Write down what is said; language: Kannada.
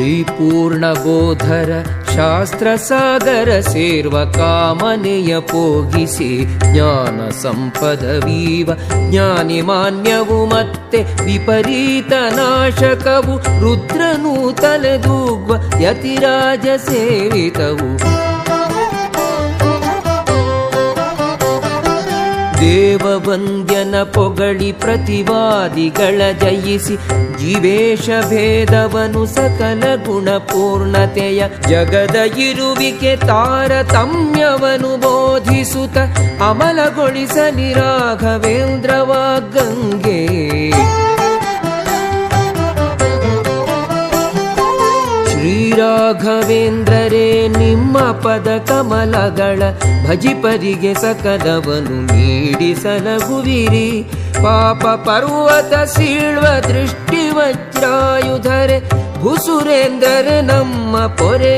ಶ್ರೀಪೂರ್ಣಬೋಧರ ಶಾಸ್ತ್ರಸಾಗರ ಸೇರ್ವ ಕಾಮನೆಯ ಪೋಗಿಸಿ ಜ್ಞಾನ ಸಂಪದವೀವ ಜ್ಞಾನಿ ಮಾನ್ಯವು ಮತ್ತೆ ವಿಪರೀತ ನಾಶಕವು ರುದ್ರನೂ ತಲೆದೂಗ್ವ ಯತಿರಾಜ ಸೇವಿತವು ದೇವವಂದ್ಯನ ಪೊಗಳಿ ಪ್ರತಿವಾದಿಗಳ ಜಯಿಸಿ ಜೀವೇಶ ಭೇದವನು ಸಕಲ ಗುಣಪೂರ್ಣತೆಯ ಜಗದ ಇರುವಿಕೆ ತಾರತಮ್ಯವನು ಬೋಧಿಸುತ್ತ ಅಮಲಗೊಳಿಸಲಿ ರಾಘವೇಂದ್ರವ ಗಂಗೆ. ಶ್ರೀರಾಘವೇಂದ್ರರೇ ನಿಮ್ಮ ಪದ ಕಮಲಗಳ ಭಜಿಪರಿಗೆ ಸಕಲವನು ನೀಡಿಸಲಗುವಿರಿ. ಪಾಪ ಪರ್ವತ ಸೀಳ್ವ ದೃಷ್ಟಿ ವಜ್ರಾಯುಧರೆ ಭುಸುರೇಂದ್ರರೆ ನಮ್ಮ ಪೊರೆ